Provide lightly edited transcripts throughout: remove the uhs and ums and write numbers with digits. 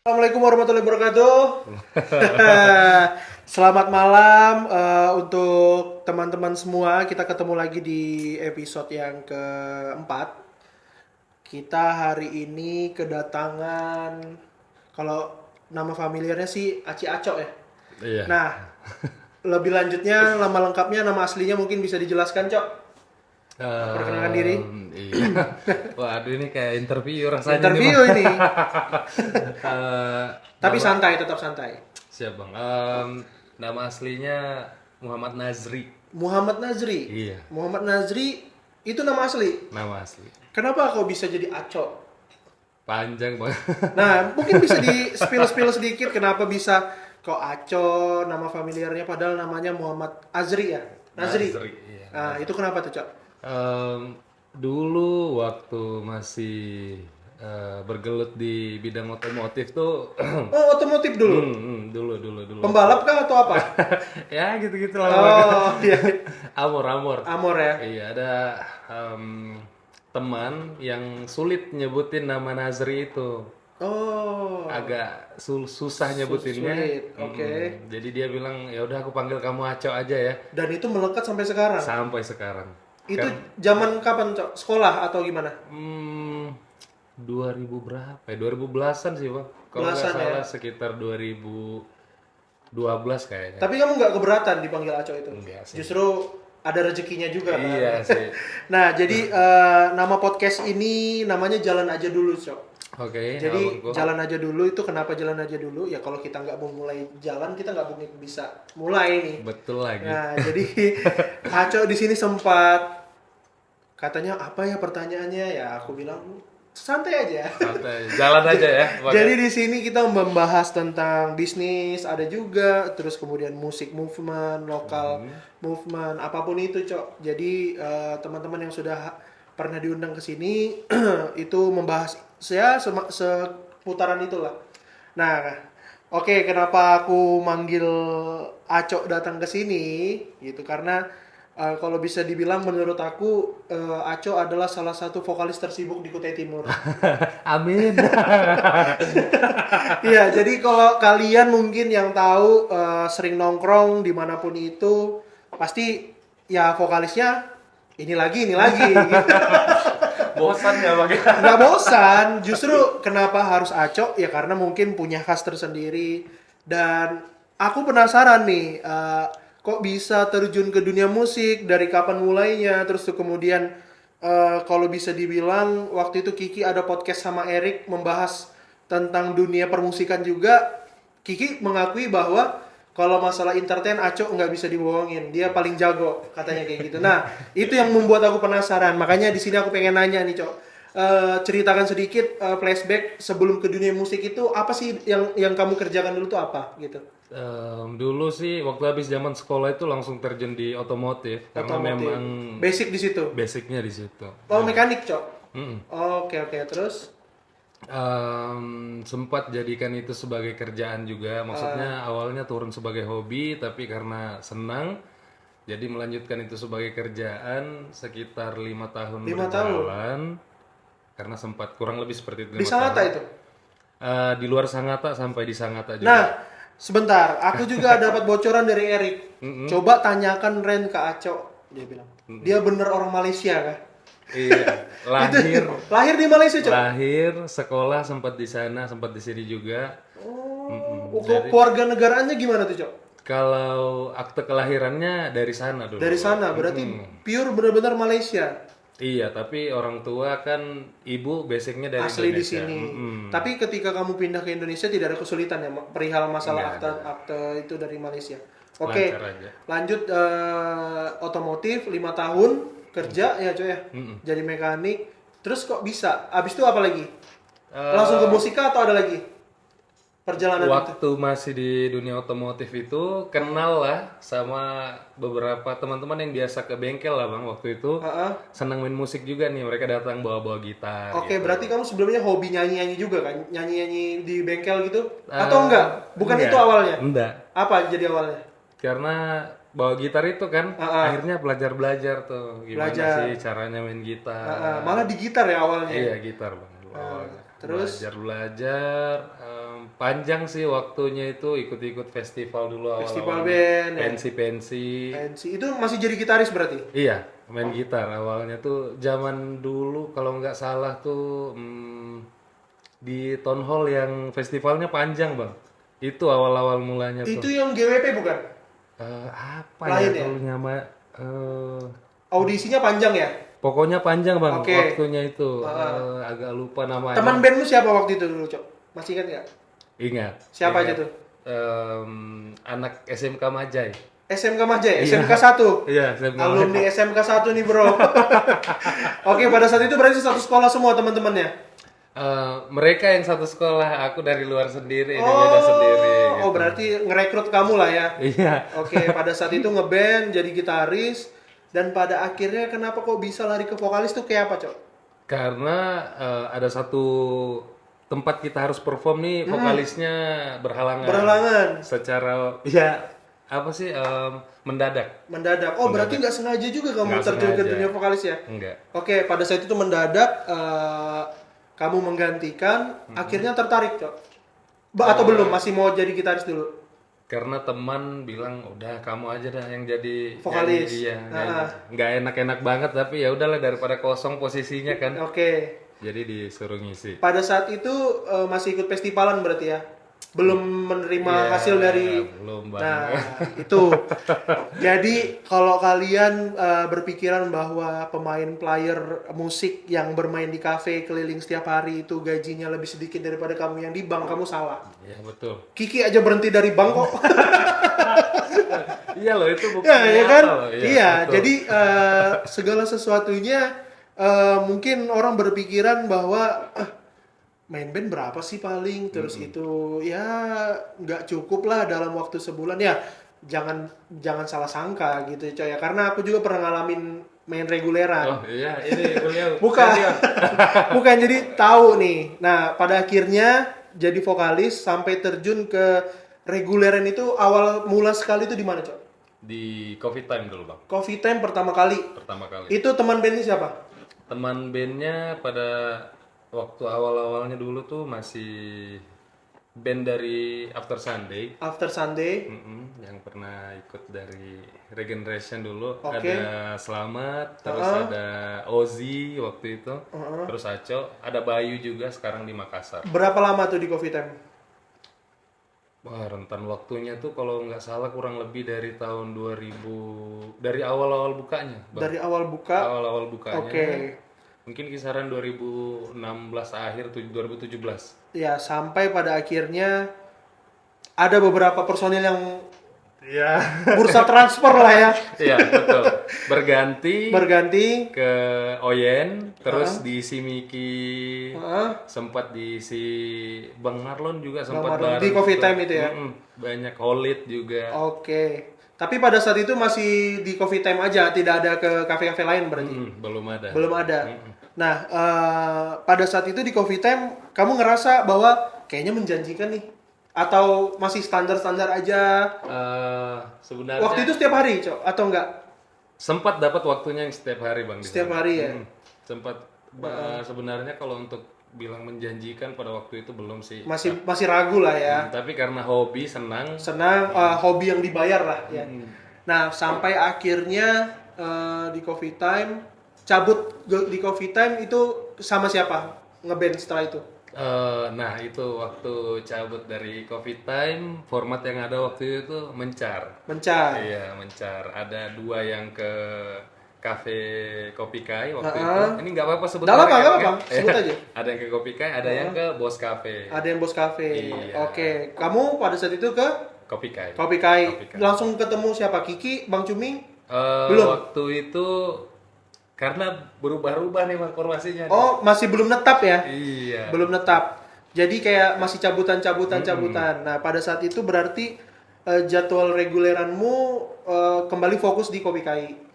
Assalamualaikum warahmatullahi wabarakatuh. Selamat malam untuk teman-teman semua. Kita ketemu lagi di episode yang keempat. Kita hari ini kedatangan, kalau nama familiarnya sih Aci Acok ya. Iya. Nah, lebih lanjutnya nama lengkapnya, nama aslinya mungkin bisa dijelaskan, Cok. Perkenalkan diri. Iya. Waduh, ini kayak interview rasanya. Interview nih, ini. Bang. Tapi santai, tetap santai. Siap bang. Nama aslinya Muhammad Nazri. Muhammad Nazri. Iya. Muhammad Nazri itu nama asli. Nama asli. Kenapa kau bisa jadi Aco? Panjang bang. Nah, mungkin bisa di spill sedikit kenapa bisa kok Aco, nama familiarnya padahal namanya Muhammad Azri ya? Nazri. Iya. Nah, itu kenapa tuh, Cok? Dulu waktu masih bergelut di bidang otomotif tuh. Oh, otomotif dulu. Dulu. Pembalap kah atau apa? Ya gitu-gitu lah. Oh, iya. Amor. Amor ya. Iya, ada teman yang sulit nyebutin nama Nazri itu. Oh. Agak susah nyebutinnya. Sulit. Oke. Jadi dia bilang, "Ya udah aku panggil kamu Aco aja ya." Dan itu melekat sampai sekarang. Sampai sekarang. Itu zaman kapan, Cok? Sekolah atau gimana? 2000 berapa ya? 2010-an sih, Bang. Kalau nggak Belasan ya? salah sekitar 2012 kayaknya. Tapi kamu nggak keberatan dipanggil Aco itu? Enggak sih. Justru ada rezekinya juga kan? Iya sih. Nah, jadi nama podcast ini namanya Jalan Aja Dulu, Cok. Oke. Jadi halo, jalan aja dulu itu kenapa jalan aja dulu? Ya kalau kita nggak mau mulai jalan, kita nggak mungkin bisa mulai nih. betul lagi. Nah, jadi Aco di sini sempat katanya apa ya pertanyaannya? Ya aku bilang santai aja. Santai. Jalan aja ya. Jadi di sini kita membahas tentang bisnis, ada juga, terus kemudian musik movement, lokal movement, apapun itu, Cok. Jadi teman-teman yang sudah pernah diundang ke sini itu membahas ya seputaran itulah. Nah, oke, kenapa aku manggil Acok datang ke sini gitu karena kalau bisa dibilang menurut aku Aco adalah salah satu vokalis tersibuk di Kutai Timur. Amin. Iya, jadi kalau kalian mungkin yang tahu sering nongkrong dimanapun itu, pasti ya vokalisnya ini lagi gitu. Bosan ya bang? Nggak bosan, justru kenapa harus Aco? Ya karena mungkin punya khas tersendiri. Dan aku penasaran nih, kok bisa terjun ke dunia musik, dari kapan mulainya, terus tuh kemudian kalau bisa dibilang waktu itu Kiki ada podcast sama Erik membahas tentang dunia permusikan juga. Kiki mengakui bahwa kalau masalah entertain Aco nggak bisa dibohongin, dia paling jago katanya kayak gitu. Nah itu yang membuat aku penasaran, makanya di sini aku pengen nanya nih, Cok. Ceritakan sedikit flashback sebelum ke dunia musik itu apa sih yang kamu kerjakan dulu tuh apa gitu? Dulu sih waktu habis zaman sekolah itu langsung terjun di otomotif karena memang Basic di situ. basicnya di situ. Oh, mekanik, Cok. Mm-mm. Oke, terus Sempat jadikan itu sebagai kerjaan juga. Maksudnya awalnya turun sebagai hobi, tapi karena senang, jadi melanjutkan itu sebagai kerjaan sekitar 5 tahun 5 tahun berjalan. Karena sempat kurang lebih seperti itu. di Sangatta itu. Di luar Sangatta sampai di Sangatta juga. Nah, sebentar, aku juga dapat bocoran dari Erik. Coba tanyakan Ren ke Aco, dia bilang. Dia bener orang Malaysia kah? Iya, Lahir di Malaysia, Cok. lahir, sekolah sempat di sana, sempat di sini juga. Keluarga negaraannya gimana tuh, Cok? Kalau akte kelahirannya dari sana dulu. Dari sana, berarti pure benar-benar Malaysia. Iya, tapi orang tua kan ibu basicnya dari Asli di Indonesia. sini. Tapi ketika kamu pindah ke Indonesia tidak ada kesulitan ya perihal masalah akte itu dari Malaysia. Oke, Lancar aja. lanjut otomotif 5 tahun kerja ya, Cok ya. Jadi mekanik. Terus kok bisa? Abis itu apa lagi? Langsung ke musika atau ada lagi? Perjalanan itu. Waktu masih di dunia otomotif itu kenal lah sama beberapa teman-teman yang biasa ke bengkel lah bang waktu itu. Senang main musik juga nih, mereka datang bawa-bawa gitar. Oke, berarti kamu sebelumnya hobi nyanyi-nyanyi juga kan? Nyanyi-nyanyi di bengkel gitu? Atau enggak? Bukan enggak. itu awalnya? Enggak. Apa jadi awalnya? Karena bawa gitar itu kan akhirnya belajar tuh gimana sih caranya main gitar. Malah di gitar ya awalnya? Iya gitar bang. Terus? Belajar panjang sih waktunya itu, ikut-ikut festival dulu awal-awal. Festival band, ya? Pensi. Itu masih jadi gitaris berarti? Iya, main gitar awalnya tuh zaman dulu kalau nggak salah tuh di Town Hall yang festivalnya panjang bang. Itu awal-awal mulanya tuh. Itu yang GWP bukan? Apa Lain ya ya? kalau nama? Audisinya panjang ya? Pokoknya panjang bang Oke. waktunya itu. Agak lupa namanya. Teman bandmu siapa waktu itu dulu, Cok? Masih ingat nggak? Ingat. Siapa Ingat. aja tuh? Anak SMK Majai. SMK Majai, SMK 1. Iya, SMK Majai. Alumni SMK 1 nih, Bro. Oke, pada saat itu berarti satu sekolah semua teman-temannya. Mereka yang satu sekolah, aku dari luar sendiri, ini beda sendiri. Gitu. Oh, berarti ngerekrut kamu lah ya. Iya. Oke, pada saat itu ngeband, jadi gitaris, dan pada akhirnya kenapa kok bisa lari ke vokalis tuh kayak apa, Cok? Karena ada satu tempat kita harus perform nih, vokalisnya berhalangan. Berhalangan. Secara, ya apa sih, mendadak. Mendadak. Oh, berarti nggak sengaja juga kamu Nggak terjun ke sengaja. dunia vokalis ya? Enggak. Oke, pada saat itu mendadak kamu menggantikan, akhirnya tertarik, Cok? Atau belum? Masih mau jadi gitaris dulu? Karena teman bilang udah kamu aja dah yang jadi Vokalis. nyanyi, iya, nggak enak-enak banget tapi ya udahlah daripada kosong posisinya kan. Oke. Jadi disuruh ngisi. Pada saat itu masih ikut festivalan berarti ya? Belum menerima Iya, hasil dari... belum bang. Nah, itu. Jadi kalau kalian berpikiran bahwa pemain player musik yang bermain di kafe keliling setiap hari itu gajinya lebih sedikit daripada kamu yang di bank, kamu salah. Iya betul. Kiki aja berhenti dari bank kok. Iya loh itu bukan Ya kan? loh. Iya, betul. jadi segala sesuatunya mungkin orang berpikiran bahwa main band berapa sih paling, terus itu ya nggak cukup lah dalam waktu sebulan ya. Jangan salah sangka gitu coy ya, karena aku juga pernah ngalamin main reguleran. Oh iya ini beliau. Bukan. Bukan, jadi tahu nih. Nah, pada akhirnya jadi vokalis sampai terjun ke reguleran itu awal mula sekali itu di mana, Cok? Di Coffee Time dulu bang. Coffee Time pertama kali. Pertama kali. Itu teman bandnya siapa? Teman bandnya pada waktu awal-awalnya dulu tuh masih band dari After Sunday. After Sunday. Yang pernah ikut dari Regeneration dulu. Oke. Ada Slamet, terus ada Ozzy waktu itu, terus Aco, ada Bayu juga sekarang di Makassar. Berapa lama tuh di Coffee Time? Wah, rentan waktunya tuh kalau nggak salah kurang lebih dari tahun 2000, dari awal-awal bukanya, Bang. Dari awal buka. Awal-awal bukanya. Oke. Mungkin kisaran 2016 akhir 2017. Ya, sampai pada akhirnya ada beberapa personil yang Iya. bursa transfer lah ya. Iya, betul. Berganti ke Oyen, terus diisi Miki, sempat diisi Bang Marlon juga sempat Marlon. bareng Di Coffee juga. Time itu ya? Banyak Holit juga. Oke. Tapi pada saat itu masih di Coffee Time aja, tidak ada ke kafe-kafe lain berarti? Belum ada. Belum ada. Nah, pada saat itu di Coffee Time, kamu ngerasa bahwa kayaknya menjanjikan nih? Atau masih standar-standar aja? Sebenarnya Waktu itu setiap hari, Cok? Atau enggak? sempat dapat waktunya yang setiap hari Bang. di Setiap sana. hari ya? Sempat sebenarnya kalau untuk bilang menjanjikan pada waktu itu belum sih. Masih ragu lah ya. Tapi karena hobi, senang. Senang, hobi yang dibayar lah ya. Nah, sampai akhirnya di Coffee Time, cabut di Coffee Time itu sama siapa ngeband setelah itu? Nah itu waktu cabut dari Coffee Time, format yang ada waktu itu mencar. Mencar. Iya mencar. Ada 2 yang ke Cafe Kopi Kai waktu itu. Ini nggak apa-apa sebut. Nggak apa-apa, merek, nggak kan? apa-apa. Sebut aja. Ada yang ke Kopi Kai, ada yang ke Bos Cafe. Ada yang Bos Cafe. Iya. Oke, kamu pada saat itu ke Kopi Kai. Kopi Kai. Kopi Kai. Langsung ketemu siapa? Kiki, Bang Cuming? Belum? Waktu itu karena berubah-ubah nih Bang formasinya. Oh, masih belum netap ya? Iya. Belum netap. Jadi kayak masih cabutan. Nah, pada saat itu berarti jadwal reguleranmu kembali fokus di Kopi Kai.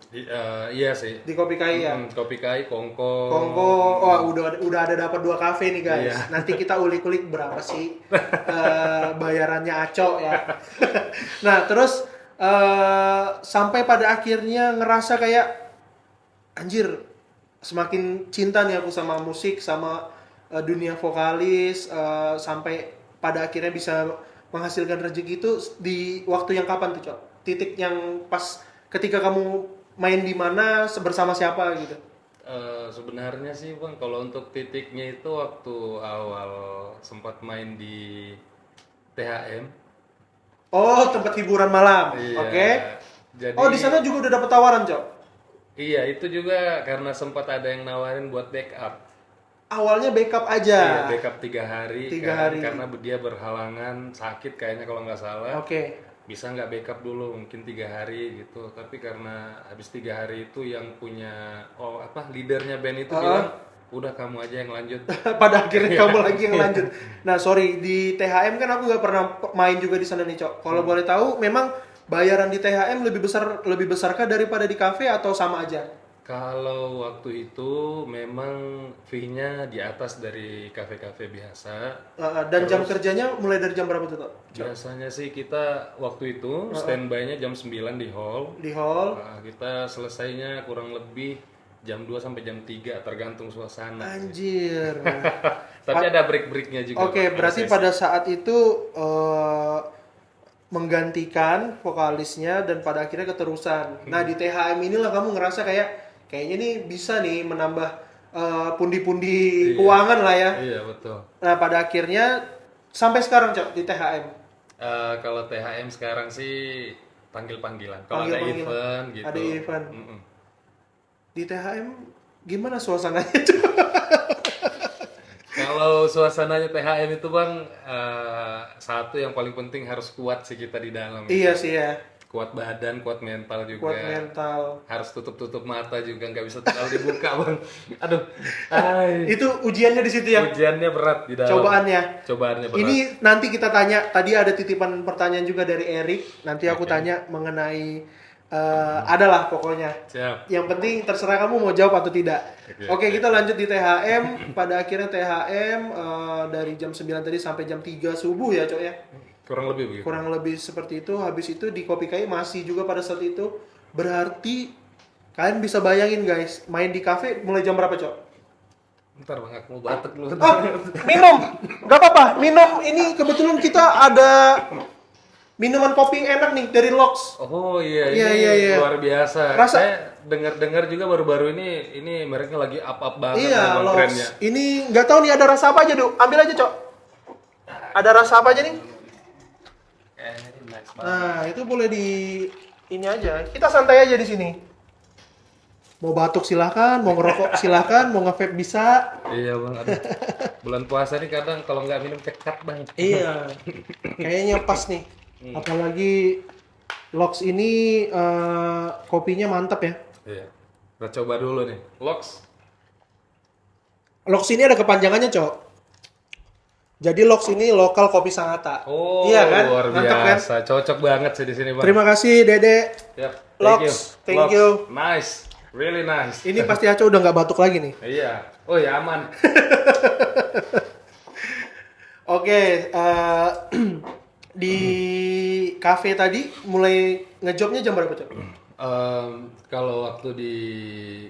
Iya sih. Di Kopi Kai ya. Kopi Kai, Kongko. Wah udah ada dapat 2 kafe nih guys. Iya. Nanti kita ulik-ulik berapa sih bayarannya Aco ya. Nah terus sampai pada akhirnya ngerasa kayak anjir semakin cinta nih aku sama musik, sama dunia vokalis, sampai pada akhirnya bisa menghasilkan rezeki itu di waktu yang kapan tuh, Cok? Titik yang pas ketika kamu main di mana bersama siapa gitu? Sebenarnya sih bang, kalau untuk titiknya itu waktu awal sempat main di THM. Oh, tempat hiburan malam. Iya. Oke. Jadi Oh, di sana juga udah dapat tawaran, Cok? iya, itu juga karena sempat ada yang nawarin buat backup. Awalnya backup aja. Iya, backup 3 hari 3 hari. karena dia berhalangan sakit kayaknya kalau nggak salah. Oke. Bisa nggak backup dulu mungkin 3 hari gitu, tapi karena habis 3 hari itu yang punya leadernya band itu bilang udah kamu aja yang lanjut. Pada akhirnya kamu lagi yang lanjut. Nah, sorry, di THM kan aku nggak pernah main juga di sana nih, Cok. Kalau boleh tahu, memang bayaran di THM lebih besarkah daripada di kafe atau sama aja? Kalau waktu itu memang fee-nya di atas dari kafe-kafe biasa. Dan jam kerjanya mulai dari jam berapa tuh, Cok? Biasanya sih kita waktu itu standby-nya jam 9 di hall. Di hall. Nah, kita selesainya kurang lebih jam 2 sampai jam 3 tergantung suasana. Anjir. Tapi ada break-breaknya juga. Oke, Bang. berarti pada saat itu menggantikan vokalisnya dan pada akhirnya keterusan. Nah, di THM inilah kamu ngerasa kayaknya nih bisa nih menambah pundi-pundi keuangan lah ya. Iya, betul. Nah, pada akhirnya sampai sekarang, Cok, di THM. Kalau THM sekarang sih panggil-panggilan. Kalau ada Panggil-panggilan. event gitu. Ada event. Mm-mm. Di THM gimana suasananya, Cok? Kalau suasananya THM itu bang, satu yang paling penting harus kuat sih kita di dalam. Iya sih ya. Kuat badan, kuat mental juga. Kuat mental. Harus tutup mata juga, nggak bisa terlalu dibuka bang. Aduh, ay. Itu ujiannya di situ ya. Ujiannya berat di dalam. Cobaannya berat. Ini nanti kita tanya. Tadi ada titipan pertanyaan juga dari Erik. Nanti aku tanya mengenai adalah pokoknya. Siap. Yang penting terserah kamu mau jawab atau tidak. Oke, kita lanjut di THM. Pada akhirnya THM dari jam 9 tadi sampai jam 3 subuh ya, Cok ya. Kurang lebih begitu. Kurang lebih seperti itu. Habis itu di Kopi Kai masih juga pada saat itu. Berarti kalian bisa bayangin guys, main di kafe mulai jam berapa, Cok? Ntar bang, aku mau batuk dulu. Oh, minum. Gak apa-apa. Minum ini kebetulan kita ada minuman kopi yang enak nih dari Lox. Oh iya, Iya. luar biasa. Saya dengar juga baru-baru ini mereknya lagi up banget. Iya, memang Lox. trennya. Ini nggak tahu nih ada rasa apa aja, Duk. Ambil aja, Cok. Ada rasa apa aja nih? Kayaknya ini nice banget. Nah, itu boleh di ini aja. Kita santai aja di sini. Mau batuk silahkan, mau ngerokok silahkan, mau nge-vape bisa. Iya bang, aduh. Bulan puasa nih kadang kalau nggak minum cekat bang. Iya. Kayaknya pas nih. Apalagi Lox ini kopinya mantap ya. Iya. Kita coba dulu nih. Lox. Lox ini ada kepanjangannya, Cok. Jadi Lox ini lokal kopi Sangatta. Oh, iya kan? luar Mantap kan? biasa. Cocok banget sih di sini bang. Terima kasih, Dede. Yap. Lox, thank Lox. you. Nice, really nice. Ini pasti Aco udah nggak batuk lagi nih. Iya. Oh ya aman. Oke, di cafe tadi mulai ngejobnya jam berapa, Cok? Kalau waktu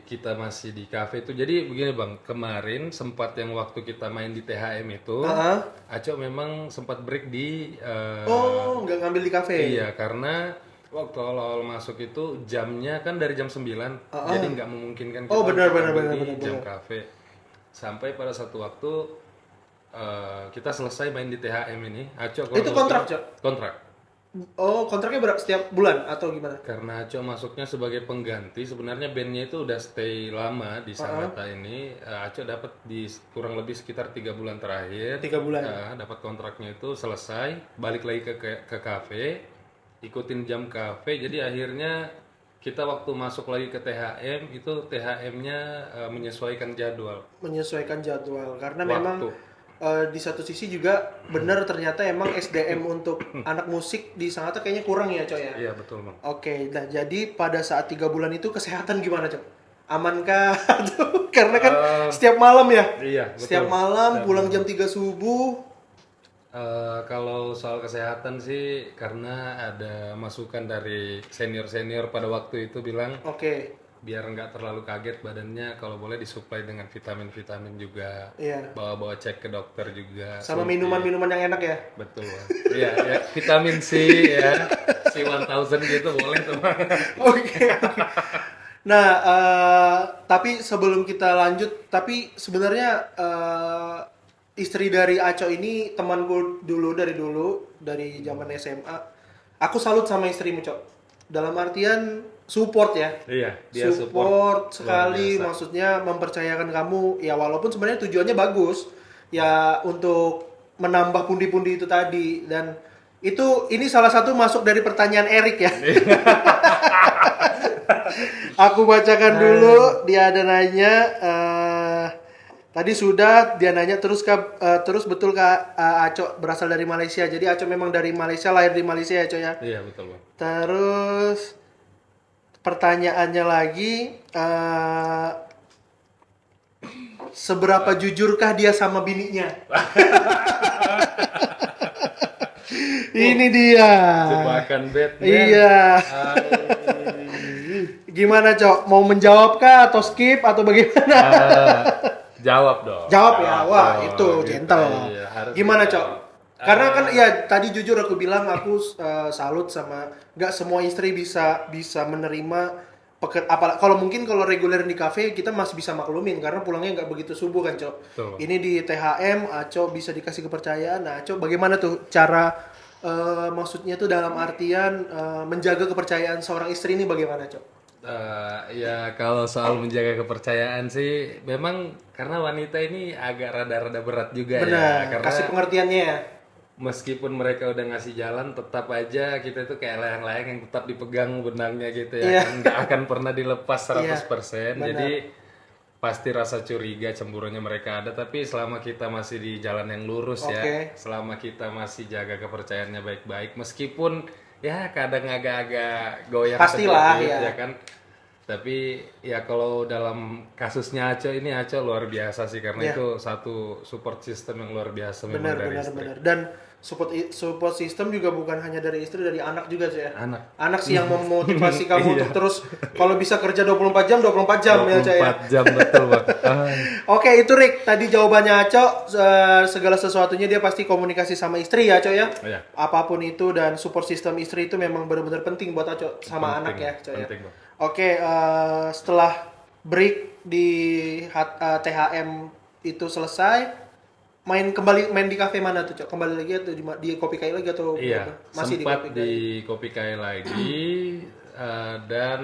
kita masih di cafe itu, jadi begini bang, kemarin sempat yang waktu kita main di THM itu, Aco memang sempat break di. Oh, nggak ngambil di cafe? Iya, karena waktu awal masuk itu jamnya kan dari jam 9, jadi nggak memungkinkan kita benar, di jam cafe. Sampai pada satu waktu kita selesai main di THM ini, Aco itu kontrak, Cok? Kontrak. Oh, kontraknya berapa setiap bulan atau gimana? Karena Aco masuknya sebagai pengganti, sebenarnya bandnya itu udah stay lama di Sangatta ini. Aco dapat di kurang lebih sekitar 3 bulan terakhir. 3 bulan. Dapat kontraknya itu selesai, balik lagi ke kafe, ikutin jam kafe. Jadi akhirnya kita waktu masuk lagi ke THM itu THM-nya menyesuaikan jadwal. Menyesuaikan jadwal karena Waktu. memang di satu sisi juga benar ternyata emang SDM untuk anak musik di Sangatta kayaknya kurang ya, Cok ya? Iya betul bang. Oke, nah jadi pada saat 3 bulan itu kesehatan gimana, Cok? Amankah? Karena kan setiap malam ya? Iya betul. Setiap malam pulang jam 3 subuh. Kalau soal kesehatan sih karena ada masukan dari senior pada waktu itu bilang Oke. biar nggak terlalu kaget badannya, kalau boleh disuplai dengan vitamin-vitamin juga. Iya. Bawa-bawa cek ke dokter juga. Sama suntik. minuman-minuman yang enak ya. Betul, Bang. Iya, ya, vitamin C ya. C1000 gitu boleh tuh, Bang. Oke. Nah, tapi sebelum kita lanjut, tapi sebenarnya istri dari Aco ini temanku dari zaman SMA. Aku salut sama istrimu, Cok. Dalam artian support ya. Iya, dia support luar sekali, biasa. maksudnya mempercayakan kamu ya, walaupun sebenarnya tujuannya bagus ya untuk menambah pundi-pundi itu tadi. Dan ini salah satu masuk dari pertanyaan Erik ya. Aku bacakan dulu, dia ada nanya tadi sudah dia nanya terus betul Kak Aco berasal dari Malaysia. Jadi Aco memang dari Malaysia, lahir di Malaysia ya, Aco ya. Iya, betul, Bang. Terus pertanyaannya lagi, seberapa jujurkah dia sama bininya? Ini dia. Jebakan Batman. Iya. Gimana, Cok? Mau menjawab kah atau skip atau bagaimana? Jawab dong. Jawab ya. Wah, dong. itu gentle. Iya, harus Gimana, dijawab. Cok? Karena kan ya tadi jujur aku bilang aku salut sama nggak semua istri bisa menerima kalau mungkin kalau reguler di kafe kita masih bisa maklumin karena pulangnya nggak begitu subuh kan, Cok. Betul. Ini di THM Aco bisa dikasih kepercayaan. Nah, Aco bagaimana tuh cara maksudnya tuh dalam artian menjaga kepercayaan seorang istri ini bagaimana, Cok? Ya kalau soal menjaga kepercayaan sih memang karena wanita ini agak rada-rada berat juga ya. Benar, Karena kasih pengertiannya ya. meskipun mereka udah ngasih jalan, tetap aja kita itu kayak layang-layang yang tetap dipegang benangnya gitu ya. Iya. Kan nggak akan pernah dilepas 100%. Benar. Jadi pasti rasa curiga, cemburunya mereka ada, tapi selama kita masih di jalan yang lurus ya, Oke. selama kita masih jaga kepercayaannya baik-baik, meskipun ya kadang agak-agak goyang Pastilah, sedikit, ya. ya kan. Tapi ya kalau dalam kasusnya Aco ini, Aco luar biasa sih karena Ya. itu satu support system yang luar biasa memang dari istri. Benar. Dan support system juga bukan hanya dari istri, dari anak juga sih ya. Anak Sih yang memotivasi kamu Iya. untuk terus kalau bisa kerja 24 jam ya, Cak ya. 24 jam betul, Bang. Oke, itu Rick. Tadi jawabannya Aco, segala sesuatunya dia pasti komunikasi sama istri ya, Aco ya. Iya. Apapun itu, dan support system istri itu memang benar-benar penting buat Aco sama anak ya, Aco ya. Penting, Bang. Oke, setelah break di THM itu selesai, main di kafe mana tuh, Cok? Kembali lagi atau di Kopi Kai lagi atau Iya, masih sempat di Kopi Kai? di Kopi Kai lagi dan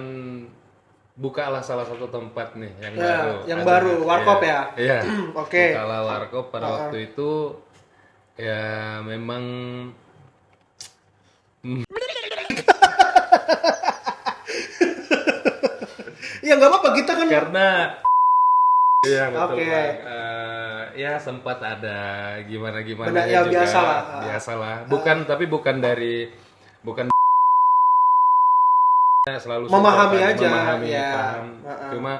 bukalah salah satu tempat nih yang Ya, baru. yang baru, Warkop ya? Iya. Oke. Bukalah Warkop pada waktu itu ya memang Ya nggak apa-apa, kita kan karena iya betul, Oke. Bang. Ya sempat ada gimana Benar, ya ya, juga biasalah. tapi bukan selalu Memahami support, aja, memahami, ya. paham. Cuma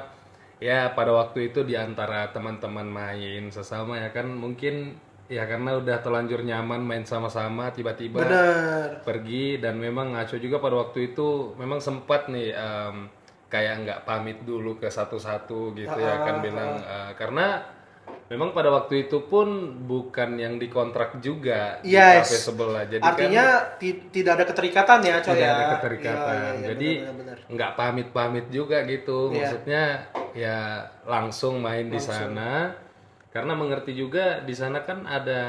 ya pada waktu itu di antara teman-teman main sesama ya kan mungkin ya karena udah terlanjur nyaman main sama-sama tiba-tiba benar. pergi, dan memang Aco juga pada waktu itu memang sempat nih kayak nggak pamit dulu ke satu-satu gitu ya kan bilang karena memang pada waktu itu pun bukan yang dikontrak juga di Yes. kafe sebelah, jadi Artinya tidak ada keterikatan ya, Cok tidak ya. ada keterikatan. Iya, Jadi benar. nggak pamit-pamit juga gitu. Iya. Maksudnya ya langsung main di sana. Karena mengerti juga di sana kan ada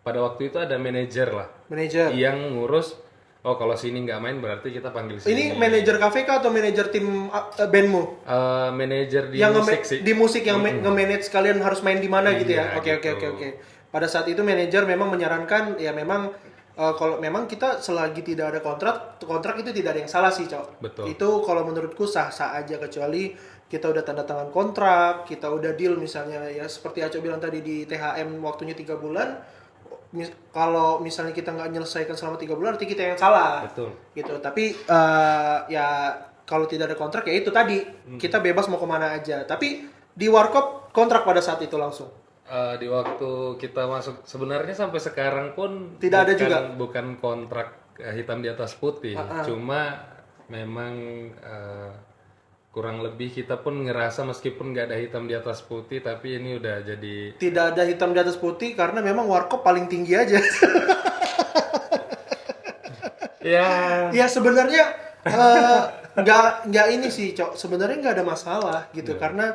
pada waktu itu ada manajer lah Manajer. yang ngurus. Oh kalau sini nggak main berarti kita panggil sini. Ini manajer kafe kah atau manajer tim bandmu? Manajer di Yang musik sih. di musik yang nge-manage kalian harus main di mana gitu ya. Iya, Oke. gitu. Pada saat itu manajer memang menyarankan ya memang kalau memang kita selagi tidak ada kontrak itu tidak ada yang salah sih, Cok. Betul. Itu kalau menurutku sah-sah aja, kecuali kita udah tanda tangan kontrak, kita udah deal misalnya ya seperti Aco bilang tadi di THM waktunya 3 bulan. Kalau misalnya kita nggak menyelesaikan selama 3 bulan, berarti kita yang salah. Betul. Gitu. Tapi ya kalau tidak ada kontrak ya itu tadi kita bebas mau kemana aja. Tapi di Warkop kontrak pada saat itu langsung. Di waktu kita masuk sebenarnya sampai sekarang pun Tidak ada juga? bukan kontrak hitam di atas putih, cuma memang kurang lebih kita pun ngerasa meskipun nggak ada hitam di atas putih, tapi ini udah jadi Tidak ada hitam di atas putih karena memang warkop paling tinggi aja. ya Ya sebenarnya nggak ini sih, Cok. Sebenarnya nggak ada masalah gitu karena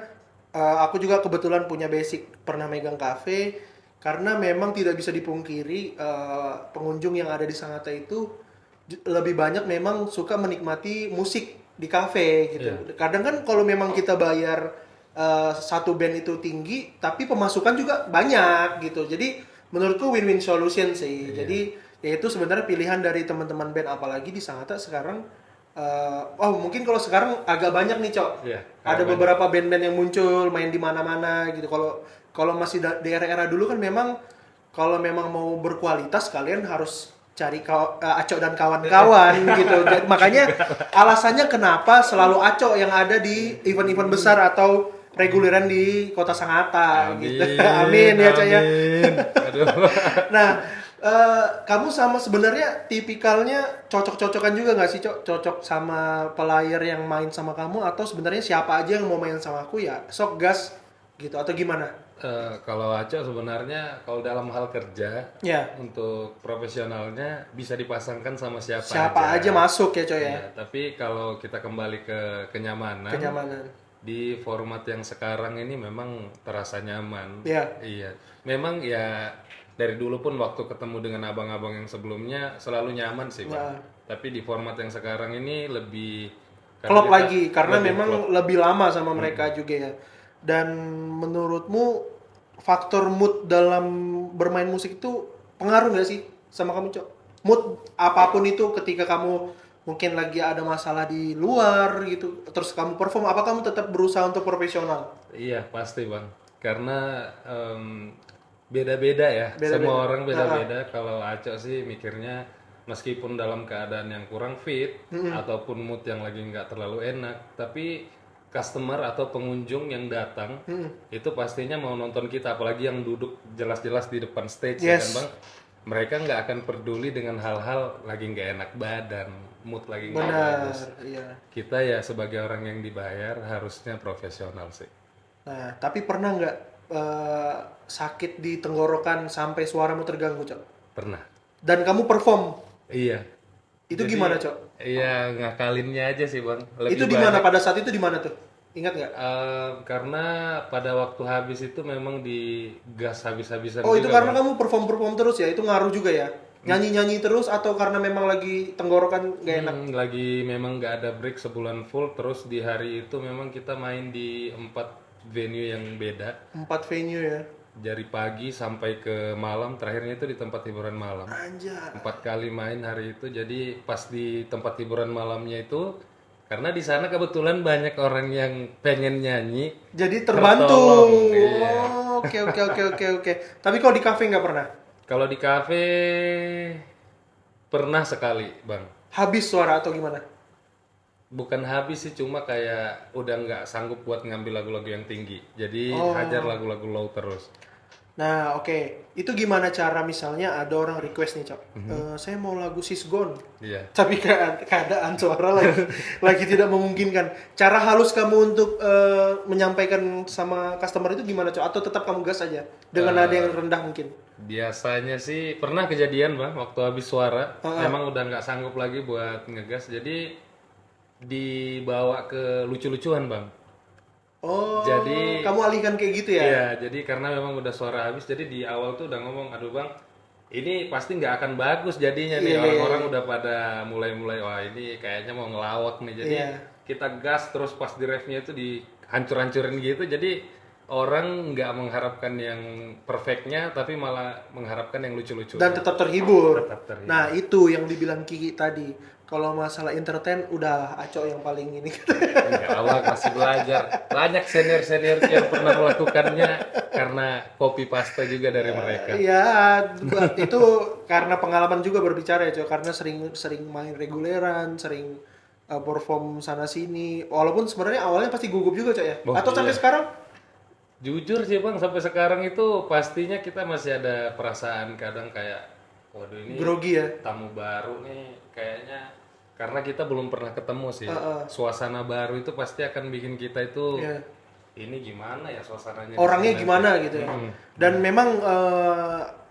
aku juga kebetulan punya basic pernah megang kafe, karena memang tidak bisa dipungkiri pengunjung yang ada di Sangatta itu lebih banyak memang suka menikmati musik di kafe gitu. Kadang kan kalau memang kita bayar satu band itu tinggi, tapi pemasukan juga banyak gitu. Jadi menurutku win-win solution sih. Jadi ya itu sebenarnya pilihan dari teman-teman band, apalagi di Sangatta sekarang. Oh mungkin kalau sekarang agak banyak nih, Cok. Iya, Ada agak beberapa band-band yang muncul main di mana-mana gitu. Kalau masih di era-era dulu kan memang kalau memang mau berkualitas kalian harus cari Aco dan kawan-kawan gitu. Makanya alasannya kenapa selalu Aco yang ada di event-event besar atau reguleran di Kota Sangatta gitu. Amin ya, Cok ya. amin. Aduh. Nah, kamu sama sebenarnya tipikalnya cocok-cocokan juga nggak sih, Cok? Cocok sama player yang main sama kamu, atau sebenarnya siapa aja yang mau main sama aku ya sok gas gitu, atau gimana? Kalau Aco sebenarnya kalau dalam hal kerja Ya, untuk profesionalnya bisa dipasangkan sama siapa siapa aja masuk ya, Cok ya. Iya, tapi kalau kita kembali ke kenyamanan, Kenyamanan. di format yang sekarang ini memang terasa nyaman. Iya. Iya. Memang ya dari dulu pun waktu ketemu dengan abang-abang yang sebelumnya selalu nyaman sih, Bang. Ya. Tapi di format yang sekarang ini lebih Klop karena kita lagi karena lebih memang klop. lebih lama sama mereka juga ya. Dan menurutmu faktor mood dalam bermain musik itu pengaruh nggak sih sama kamu, Cok? Mood apapun itu, ketika kamu mungkin lagi ada masalah di luar gitu, terus kamu perform, apa kamu tetap berusaha untuk profesional? Iya, pasti, Bang. Karena beda-beda ya. Beda-beda. Semua orang beda-beda. Kalau Aco sih mikirnya meskipun dalam keadaan yang kurang fit ataupun mood yang lagi nggak terlalu enak, tapi customer atau pengunjung yang datang itu pastinya mau nonton kita, apalagi yang duduk jelas-jelas di depan stage ya kan, Yes. Bang. Mereka nggak akan peduli dengan hal-hal lagi nggak enak badan, mood lagi nggak bagus. Benar, iya. Kita ya sebagai orang yang dibayar harusnya profesional sih. Nah, tapi pernah nggak sakit di tenggorokan sampai suaramu terganggu, Cok? Pernah. Dan kamu perform, Iya. itu Jadi, gimana, Cok? Iya, ngakalinnya aja sih, Bang. Lebih Itu di mana banyak, pada saat itu, di mana tuh? Ingat nggak? karena pada waktu habis itu memang di gas habis-habisan Oh, itu juga, karena Bang. kamu perform terus ya? Itu ngaruh juga ya? Nyanyi-nyanyi terus atau karena memang lagi tenggorokan nggak enak? Lagi memang nggak ada break sebulan full, terus di hari itu memang kita main di 4 venue yang beda. 4 venue ya? Dari pagi sampai ke malam, terakhirnya itu di tempat hiburan malam. Anjay. 4 kali main hari itu, jadi pas di tempat hiburan malamnya itu, karena di sana kebetulan banyak orang yang pengen nyanyi, Jadi terbantu. tertolong, iya. Oh, oke. Tapi kalau di cafe nggak pernah? Kalau di kafe pernah sekali, Bang. Habis suara atau gimana? Bukan habis sih, cuma kayak udah nggak sanggup buat ngambil lagu-lagu yang tinggi. Jadi hajar lagu-lagu low terus. Nah, oke. Itu gimana cara misalnya ada orang request nih, Cok. Saya mau lagu Sisgon. Iya. Tapi keadaan suara lagi tidak memungkinkan. Cara halus kamu untuk menyampaikan sama customer itu gimana, Cok? Atau tetap kamu gas aja dengan nada yang rendah mungkin? Biasanya sih pernah kejadian, Bang, waktu habis suara. Memang udah nggak sanggup lagi buat ngegas. Jadi dibawa ke lucu-lucuan, Bang. Oh, Jadi kamu alihkan kayak gitu ya? iya, jadi karena memang udah suara habis, jadi di awal tuh udah ngomong, aduh Bang, ini pasti nggak akan bagus jadinya nih. Iya, Orang-orang udah pada mulai-mulai, wah ini kayaknya mau ngelawak nih. Jadi Iya. kita gas terus pas di refnya itu dihancur-hancurin gitu. Jadi orang nggak mengharapkan yang perfectnya, tapi malah mengharapkan yang lucu-lucu. Dan tetap terhibur. Tetap terhibur. Nah, itu yang dibilang Kiki tadi. Kalau masalah entertain, udah Aco yang paling ini. Enggak, awal masih belajar. Banyak senior-senior yang pernah melakukannya karena copy paste juga dari mereka. Iya, itu karena pengalaman juga berbicara ya, Cok. Karena sering main reguleran, sering perform sana sini. Walaupun sebenarnya awalnya pasti gugup juga, Cok ya. Oh, Atau sampai iya. sekarang? Jujur sih Bang, sampai sekarang itu pastinya kita masih ada perasaan kadang kayak, waduh ini Grogi ya. tamu baru nih, kayaknya karena kita belum pernah ketemu sih. Suasana baru itu pasti akan bikin kita itu Iya. ini gimana ya suasananya. di Orangnya sini gimana nanti. gitu ya. Dan memang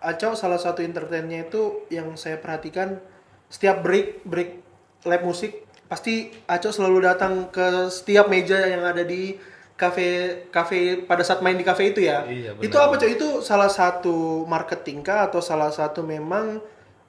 Acau salah satu entertainnya itu yang saya perhatikan setiap break live musik pasti Acau selalu datang ke setiap meja yang ada di kafe pada saat main di kafe itu ya. Iya, benar. Itu apa Cok? Itu salah satu marketing kah atau salah satu memang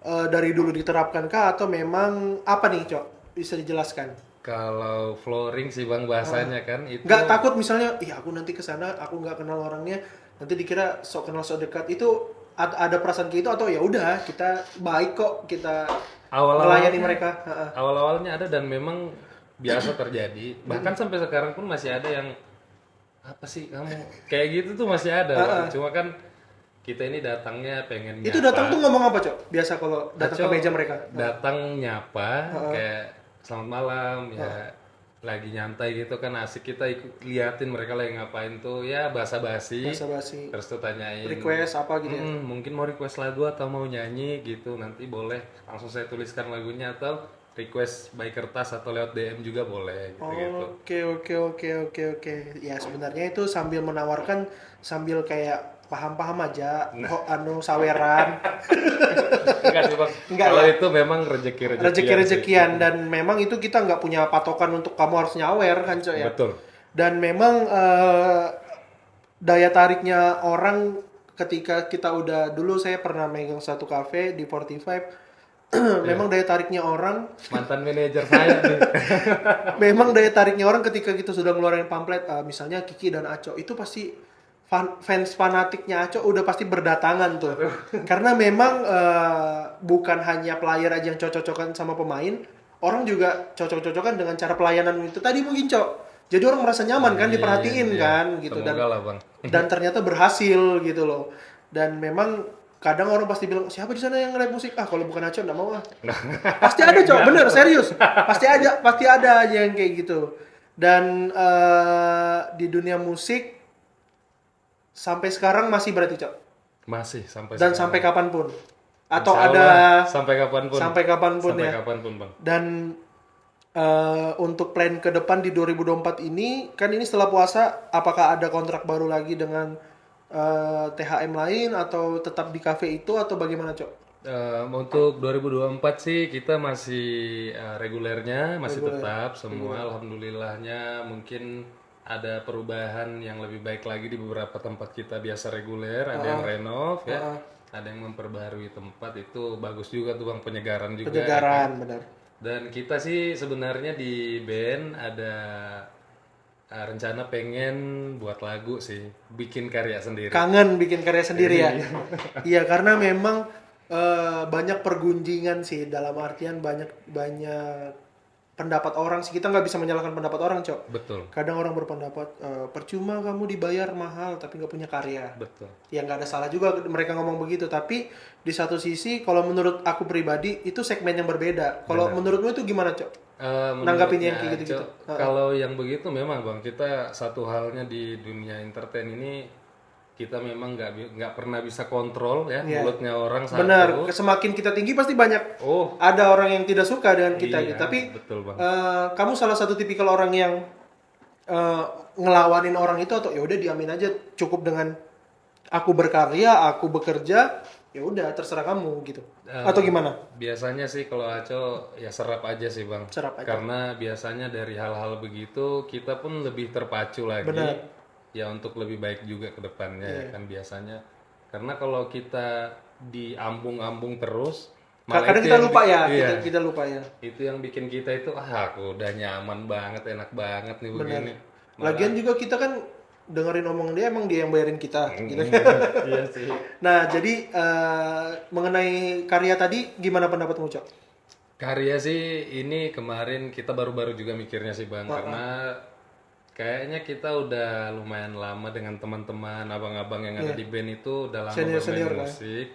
dari dulu diterapkan kah atau memang apa nih Cok? Bisa dijelaskan? Kalau flooring sih Bang bahasanya kan itu Nggak takut misalnya, ih aku nanti kesana aku nggak kenal orangnya, nanti dikira sok kenal sok dekat, itu ada perasaan kayak itu atau ya udah kita baik kok kita melayani mereka. awal-awalnya ada dan memang biasa terjadi. Bahkan sampai sekarang pun masih ada yang apa sih kamu kayak gitu tuh masih ada. Bang. Cuma kan kita ini datangnya pengen Itu nyapa. datang tuh ngomong apa Cok? Biasa kalau datang ke Acau meja mereka. datang nyapa kayak selamat malam ya lagi nyantai gitu kan asik kita liatin mereka lagi ngapain tuh ya basa-basi Basa-basi. terus tuh tanyain Request apa gitu ya. mungkin mau request lagu atau mau nyanyi gitu nanti boleh langsung saya tuliskan lagunya atau request by kertas atau lewat DM juga boleh gitu. Oke. Ya sebenarnya itu sambil menawarkan sambil kayak paham-paham aja, kok anu saweran. Enggak sih Bang. Enggak Kalau ya? itu memang rezeki-rezekian. Rezeki-rezekian dan memang itu kita nggak punya patokan untuk kamu harus nyawer kan Cok ya. Betul. Dan memang daya tariknya orang ketika kita udah dulu saya pernah megang satu cafe di 45 memang daya tariknya orang Mantan manajer saya nih. memang daya tariknya orang ketika kita sudah ngeluarin pamflet misalnya Kiki dan Aco itu pasti fans fanatiknya Aco udah pasti berdatangan tuh karena memang bukan hanya player aja yang cocok-cocokan sama pemain, orang juga cocok-cocokan dengan cara pelayanan itu tadi mungkin Cok, jadi orang merasa nyaman kan diperhatiin Iya. kan gitu. Semoga lah Bang. Dan ternyata berhasil gitu loh. Dan memang kadang orang pasti bilang siapa di sana yang nge-rap musik, kalau bukan Aco nggak mau ah. Pasti ada Cok, bener serius, pasti ada aja yang kayak gitu. Dan di dunia musik sampai sekarang masih berarti Cok, Masih sampai dan sekarang. sampai kapanpun atau Insya ada Allah, sampai kapanpun. sampai kapanpun Sampai ya. kapanpun Bang. Dan untuk plan ke depan di 2024 ini kan ini setelah puasa, apakah ada kontrak baru lagi dengan THM lain atau tetap di cafe itu atau bagaimana Cok? Untuk 2024 sih kita masih regulernya masih Reguler. tetap semua alhamdulillahnya mungkin ada perubahan yang lebih baik lagi di beberapa tempat kita biasa reguler, ada yang renov ya. Ada yang memperbaharui tempat itu bagus juga tuh Bang penyegaran juga. Penyegaran benar. Dan kita sih sebenarnya di band ada rencana pengen buat lagu sih, bikin karya sendiri. Kangen bikin karya sendiri ya. Iya karena memang banyak pergunjingan sih, dalam artian banyak pendapat orang sih, kita nggak bisa menyalahkan pendapat orang Cok. Betul, Kadang orang berpendapat percuma kamu dibayar mahal tapi nggak punya karya. betul. Ya nggak ada salah juga mereka ngomong begitu, tapi di satu sisi kalau menurut aku pribadi itu segmen yang berbeda. Kalau menurutmu itu gimana Cok? Nanggapin yang kayak gitu-gitu. Kalau yang begitu memang Bang, kita satu halnya di dunia entertain ini kita memang nggak pernah bisa kontrol ya mulutnya orang satu. Benar, semakin kita tinggi pasti banyak Oh, ada orang yang tidak suka dengan kita iya, gitu. Tapi betul Bang. kamu salah satu tipikal orang yang ngelawanin orang itu atau ya udah diamin aja, cukup dengan aku berkarya, aku bekerja, ya udah terserah kamu gitu. Atau gimana? Biasanya sih kalau Aco ya serap aja sih Bang. Serap aja. Karena biasanya dari hal-hal begitu kita pun lebih terpacu lagi. Benar. Ya untuk lebih baik juga ke depannya ya kan biasanya. Karena kalau kita diambung-ambung terus Kadang itu kita yang lupa ya, iya, kita lupa ya. itu yang bikin kita itu aku udah nyaman banget, enak banget nih begini. Lagian juga kita kan dengerin omongan dia, emang dia yang bayarin kita gitu. Iya sih. Nah, jadi mengenai karya tadi gimana pendapatmu, Cok? Karya sih ini kemarin kita baru-baru juga mikirnya sih Bang, karena kayaknya kita udah lumayan lama dengan teman-teman abang-abang yang ada di band itu udah lama Senior-senior bermain musik.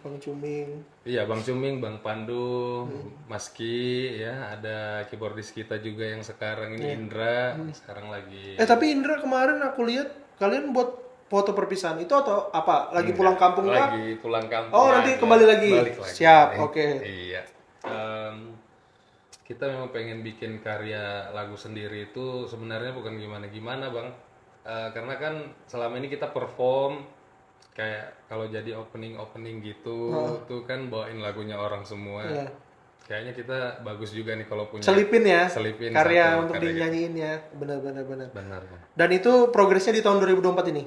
Bang Cuming. Iya Bang Cuming, Bang Pandu, Mas Ki, ya ada keyboardis kita juga yang sekarang ini Indra, sekarang lagi. Tapi Indra kemarin aku lihat kalian buat foto perpisahan itu atau apa? Lagi pulang kampung kah? Lagi pulang kampung. Oh, nanti kembali lagi. Balik lagi. Siap, oke. Iya. kita memang pengen bikin karya lagu sendiri itu sebenarnya bukan gimana-gimana bang. Karena kan selama ini kita perform kayak kalau jadi opening gitu tuh kan bawain lagunya orang semua. Iya. Kayaknya kita bagus juga nih kalau punya Selipin ya selipin karya satu untuk karya gitu. dinyanyiin ya. Benar. Benar bang. Dan itu progresnya di tahun 2024 ini.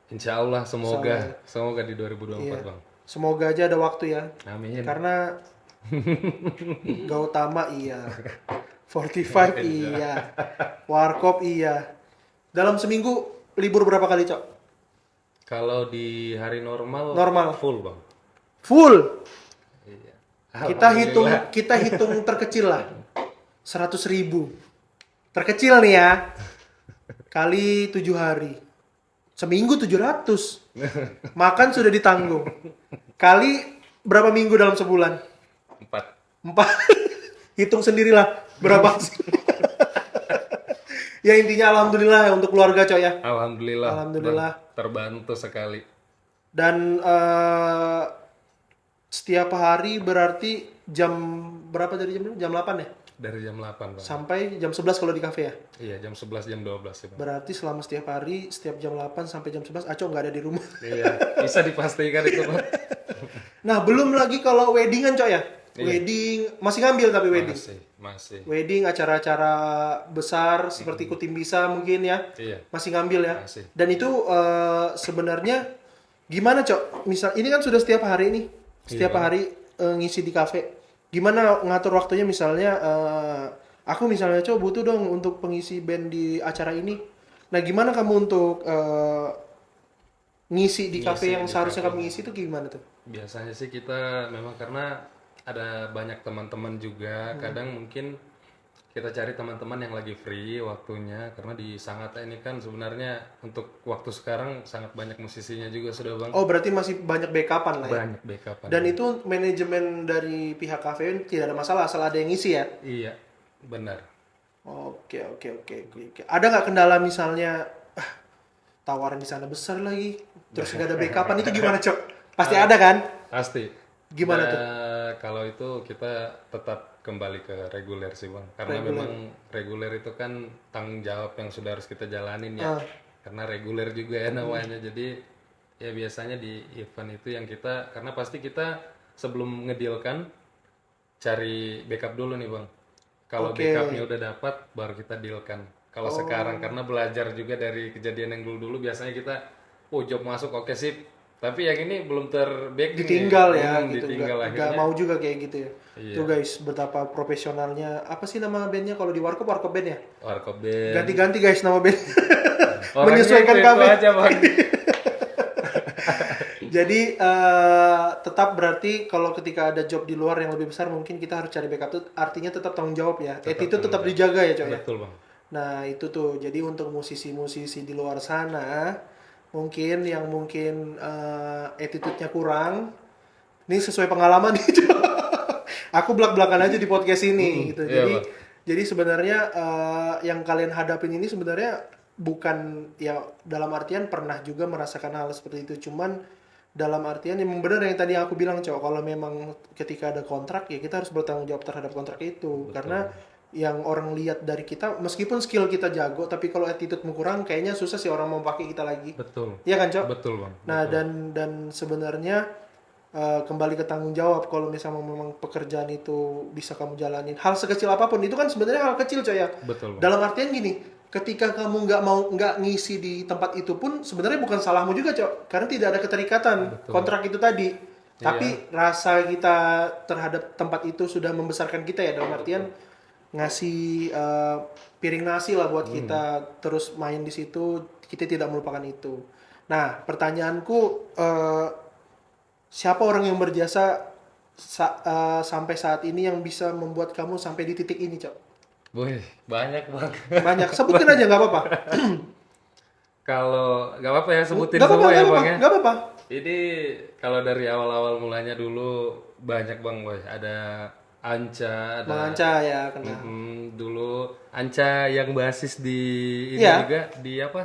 Insya Allah semoga di 2024 Iya. bang. Semoga aja ada waktu ya. Amin. Karena Gautama iya. 45 iya. Warkop iya. Dalam seminggu libur berapa kali, Cok? Kalau di hari normal full bang. Full. Iya. Kita hitung terkecil lah. 100.000. Terkecil nih ya. Kali 7 hari. Seminggu 700. Makan sudah ditanggung. Kali berapa minggu dalam sebulan? 4. 4. Hitung sendirilah berapa sih. Ya intinya alhamdulillah ya untuk keluarga, Coy ya. Alhamdulillah. Alhamdulillah. Bang, terbantu sekali. Dan setiap hari berarti jam berapa dari jam 8 ya? Dari jam 8 bang. Sampai jam 11 kalau di kafe ya? Iya jam 11 jam 12 ya bang. Berarti selama setiap hari, setiap jam 8 sampai jam 11 Aco nggak ada di rumah. Iya bisa dipastikan itu bang. Nah belum lagi kalau weddingan, Cok ya? Iya. Wedding, masih ngambil tapi wedding? Masih. Wedding, acara-acara besar seperti Kutim Bisa mungkin ya? Iya. Masih ngambil ya? Masih. Dan itu sebenarnya gimana, Cok? Misal ini kan sudah setiap hari nih, setiap hari ngisi di kafe. Gimana ngatur waktunya misalnya aku misalnya Cok butuh dong untuk pengisi band di acara ini. Nah, gimana kamu untuk ngisi di kafe yang seharusnya kamu ngisi itu gimana tuh? Biasanya sih kita memang karena ada banyak teman-teman juga, kadang mungkin kita cari teman-teman yang lagi free waktunya karena di Sangatta ini kan sebenarnya untuk waktu sekarang sangat banyak musisinya juga sudah bang. Oh, berarti masih banyak backupan lah ya? Banyak backupan. Dan itu manajemen dari pihak kafe tidak ada masalah asal ada yang ngisi ya? Iya, benar. Oke. Ada nggak kendala misalnya tawaran di sana besar lagi, terus nggak ada backupan itu gimana, Cok? Pasti ada kan? Pasti. Gimana tuh? Kalau itu kita tetap kembali ke reguler sih bang, karena memang reguler itu kan tanggung jawab yang sudah harus kita jalanin ya. Karena reguler juga ya namanya, jadi ya biasanya di event itu yang kita, karena pasti kita sebelum ngedealkan cari backup dulu nih bang. Kalau backupnya udah dapat, baru kita dealkan. Kalau sekarang karena belajar juga dari kejadian yang dulu-dulu, biasanya kita, job masuk oke sip. Tapi yang ini belum terback Ditinggal ya gitu. Ditinggal Gak mau juga kayak gitu ya. Iya. Tuh guys, betapa profesionalnya. Apa sih nama bandnya kalau di Warkop band ya? Warkop band. Ganti-ganti guys nama band. Orangnya Menyesuaikan itu kafe. aja bang. Jadi tetap berarti kalau ketika ada job di luar yang lebih besar mungkin kita harus cari backup tuh, artinya tetap tanggung jawab ya. Attitude tetap dijaga ya, Coy ya. Betul bang. Nah, itu tuh. Jadi untuk musisi-musisi di luar sana mungkin yang attitude-nya kurang. Ini sesuai pengalaman gitu. Aku belak-belakan aja di podcast ini gitu. Iya, Jadi sebenarnya yang kalian hadapin ini sebenarnya bukan ya dalam artian pernah juga merasakan hal seperti itu, cuman dalam artian yang benar yang tadi aku bilang, Cok, kalau memang ketika ada kontrak ya kita harus bertanggung jawab terhadap kontrak itu. Karena yang orang lihat dari kita, meskipun skill kita jago, tapi kalau attitude-mu kurang, kayaknya susah sih orang mau pakai kita lagi. Betul. Iya kan, Cok? Betul bang. Nah, dan sebenarnya kembali ke tanggung jawab. Kalau misalnya memang pekerjaan itu bisa kamu jalanin, hal sekecil apapun itu kan sebenarnya hal kecil, Cok ya. Betul bang. Dalam artian gini, ketika kamu nggak ngisi di tempat itu pun sebenarnya bukan salahmu juga, Cok, karena tidak ada keterikatan kontrak itu tadi. Tapi rasa kita terhadap tempat itu sudah membesarkan kita ya, dalam artian ngasih piring nasi lah buat kita terus main di situ, kita tidak melupakan itu. Nah, pertanyaanku, siapa orang yang berjasa sampai saat ini yang bisa membuat kamu sampai di titik ini, Cok? Wih, banyak bang. Banyak, sebutin aja nggak apa-apa. Kalau nggak apa-apa ya sebutin Nggak semua apa-apa, ya nggak bang ya. nggak apa-apa. Ini kalau dari awal-awal mulanya dulu banyak bang, boy. Ada Anca, ada Bang Anca ya kenal. dulu Anca yang basis di ini Iya. juga di apa?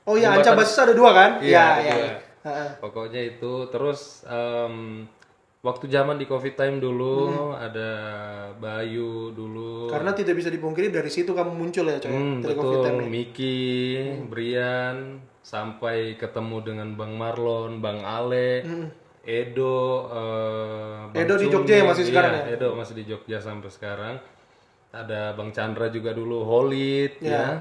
Oh iya, Jembatan- Anca basis ada 2 kan? Iya, Iya. dua. Pokoknya itu terus Waktu zaman di Covid time dulu ada Bayu dulu. Karena tidak bisa dipungkiri dari situ kamu muncul ya, coy. Dari Coffee Time Betul, ya. Miki, Brian, sampai ketemu dengan Bang Marlon, Bang Ale, Edo, Bang Edo di Jogja ya Cumi. masih Iya, sekarang ya? Edo masih di Jogja sampai sekarang. Ada Bang Chandra juga dulu, Holid, ya.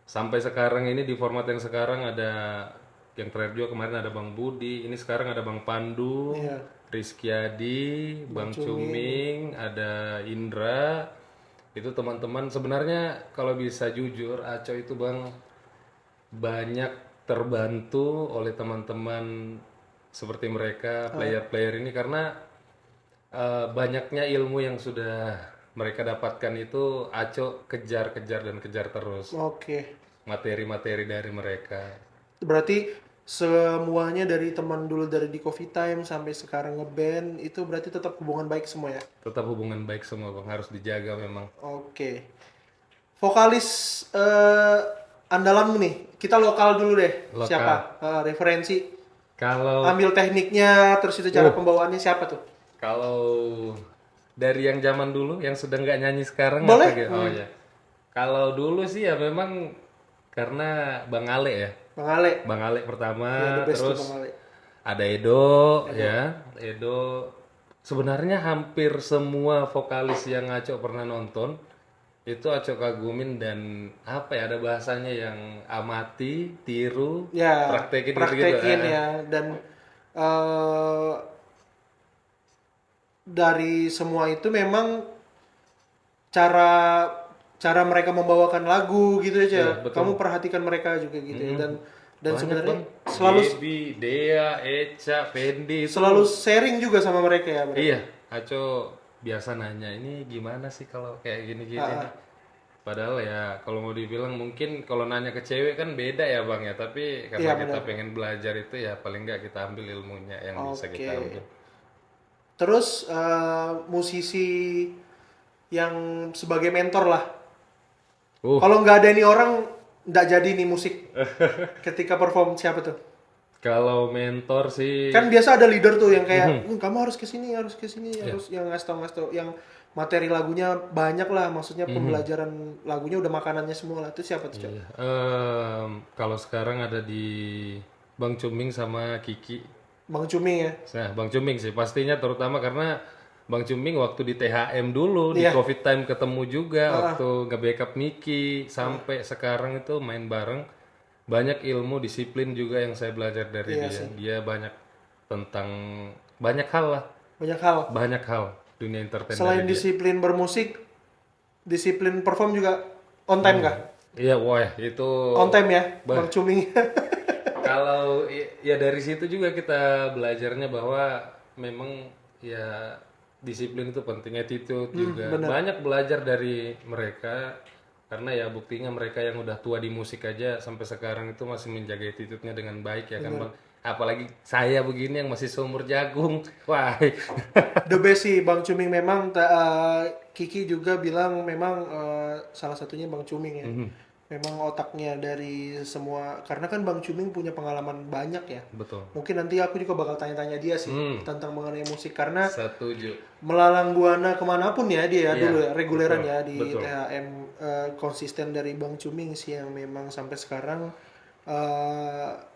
Sampai sekarang ini di format yang sekarang ada yang terakhir juga kemarin ada Bang Budi, ini sekarang ada Bang Pandu, Iya. Rizky Adi, Bang Cuming, ada Indra. Itu teman-teman sebenarnya kalau bisa jujur, Aco itu Bang banyak terbantu oleh teman-teman seperti mereka, player-player ini karena banyaknya ilmu yang sudah mereka dapatkan itu Aco kejar-kejar dan kejar terus Oke. materi-materi dari mereka. Berarti semuanya dari teman dulu dari di Coffee Time sampai sekarang ngeband itu berarti tetap hubungan baik semua ya? Tetap hubungan baik semua Bang, harus dijaga memang. Oke. Vokalis andalanmu nih, kita lokal dulu deh. Lokal. Siapa? Referensi. Kalau Ambil tekniknya, terus itu cara pembawaannya siapa tuh? kalau dari yang zaman dulu yang sudah nggak nyanyi sekarang Boleh. apa gitu? Oh ya. Kalau dulu sih ya memang karena Bang Ale ya. Bang Ale. Bang Ale pertama, Ya, the best tuh terus Bang Ale. ada Edo, ya. Edo sebenarnya hampir semua vokalis yang Aco pernah nonton itu Aco kagumin dan apa ya ada bahasanya yang amati, tiru, Ya, praktekin gitu-gitu. praktekin ya. Dan eh, dari semua itu memang cara cara mereka membawakan lagu gitu aja. Iya, betul. Kamu perhatikan mereka juga gitu ya. Dan Banyak, sebenarnya Bang. selalu Baby, Dea, Eca, Fendi itu selalu sharing juga sama mereka ya. Bro. iya, Aco biasa nanya ini gimana sih kalau kayak gini-gini. Padahal ya kalau mau dibilang mungkin kalau nanya ke cewek kan beda ya Bang ya, tapi karena Iya, kita pengen belajar itu ya paling nggak kita ambil ilmunya yang bisa Oke. kita ambil. Terus musisi yang sebagai mentor lah. Kalau nggak ada nih orang, nggak jadi nih musik. Ketika perform siapa tuh? Kalau mentor sih Kan biasa ada leader tuh yang kayak, kamu harus ke sini, harus yang ngasih tau, yang materi lagunya banyak lah, maksudnya pembelajaran lagunya udah makanannya semua lah. Itu siapa tuh, Cok? iya. Kalau sekarang ada di Bang Cuming sama Kiki. Bang Cumi ya. Nah, Bang Cuming sih pastinya terutama karena Bang Cuming waktu di THM dulu di Iya. Covid time ketemu juga waktu nge-backup Miki sampai sekarang itu main bareng banyak ilmu disiplin juga yang saya belajar dari Iya dia. sih. Dia banyak tentang banyak hal lah, Banyak hal. dunia entertain Selain dari dia. disiplin bermusik, disiplin perform juga on time kah? Iya, wah itu On time ya, Bang Cumi. kalau ya dari situ juga kita belajarnya bahwa memang ya disiplin itu penting, attitude juga banyak belajar dari mereka karena ya buktinya mereka yang udah tua di musik aja sampai sekarang itu masih menjaga attitude-nya dengan baik ya kan Bang, apalagi saya begini yang masih seumur jagung, wah. The best sih Bang Cuming memang Kiki juga bilang memang salah satunya Bang Cuming ya. Memang otaknya dari semua karena kan Bang Cuming punya pengalaman banyak ya. Betul, Mungkin nanti aku juga bakal tanya-tanya dia sih tentang mengenai musik karena setuju. melalang buana kemanapun ya dia Iya, dulu ya reguleran betul, ya di betul. THM konsisten dari Bang Cuming sih yang memang sampai sekarang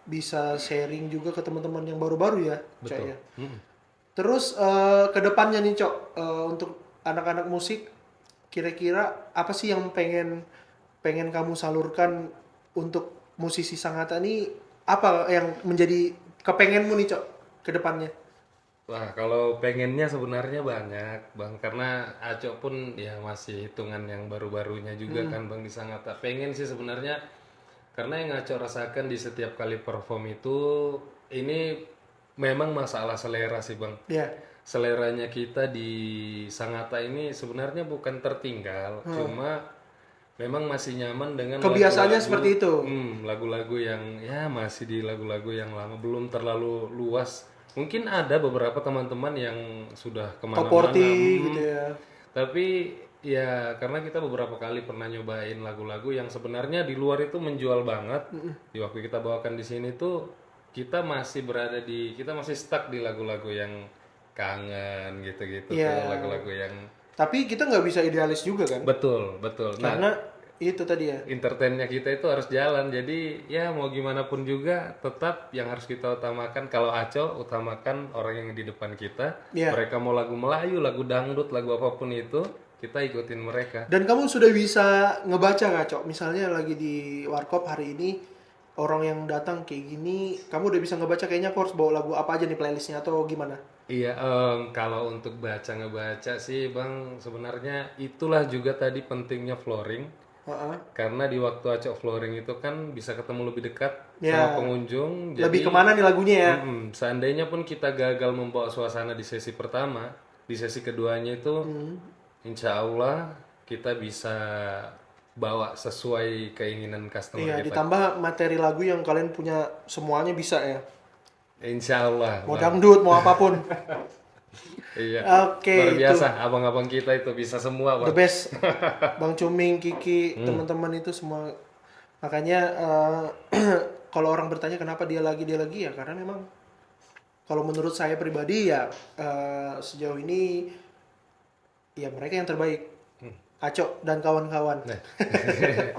bisa sharing juga ke teman-teman yang baru-baru ya, Cok ya. Terus ke depannya nih Cok, untuk anak-anak musik kira-kira apa sih yang pengen kamu salurkan untuk musisi Sangatta nih, apa yang menjadi kepengenmu nih Cok ke depannya? Wah, kalau pengennya sebenarnya banyak, Bang. Karena Aco pun ya masih hitungan yang baru-barunya juga kan, Bang, di Sangatta. Pengen sih sebenarnya, karena yang Aco rasakan di setiap kali perform itu, ini memang masalah selera sih, Bang. Ya, Seleranya kita di Sangatta ini sebenarnya bukan tertinggal, cuma memang masih nyaman dengan kebiasaannya lagu-lagu- seperti itu. lagu-lagu yang ya masih di lagu-lagu yang lama, belum terlalu luas. Mungkin ada beberapa teman-teman yang sudah Top kemana-mana, 40 gitu ya. tapi ya karena kita beberapa kali pernah nyobain lagu-lagu yang sebenarnya di luar itu menjual banget. Di waktu kita bawakan di sini tuh kita masih stuck di lagu-lagu yang kangen gitu-gitu tuh Iya. lagu-lagu yang Tapi kita nggak bisa idealis juga kan? betul betul. Nah, Karena itu tadi ya. entertainnya kita itu harus jalan. Jadi ya mau gimana pun juga tetap yang harus kita utamakan kalau Aco utamakan orang yang di depan kita. Iya. Mereka mau lagu Melayu, lagu dangdut, lagu apapun itu kita ikutin mereka. Dan kamu sudah bisa ngebaca nggak, Cok? Misalnya lagi di warkop hari ini, orang yang datang kayak gini, kamu udah bisa ngebaca kayaknya aku harus bawa lagu apa aja nih playlistnya atau gimana? Iya, kalau untuk baca ngebaca sih Bang sebenarnya itulah juga tadi pentingnya flooring. Heeh. Karena di waktu Acok flooring itu kan bisa ketemu lebih dekat Ya, sama pengunjung. lebih Jadi kemana nih lagunya ya? seandainya pun kita gagal membawa suasana di sesi pertama, di sesi keduanya itu insya Allah kita bisa bawa sesuai keinginan customer Iya, kita. ditambah materi lagu yang kalian punya semuanya bisa ya. Insya Allah. Mau Bang. dangdut, mau apapun. Iya. Oke, Luar itu biasa, abang-abang kita itu bisa semua, the Bang. best. Bang Cuming, Kiki, teman-teman itu semua. Makanya kalau orang bertanya kenapa dia lagi ya karena memang kalau menurut saya pribadi ya sejauh ini ya mereka yang terbaik. Aco dan kawan-kawan. Nah.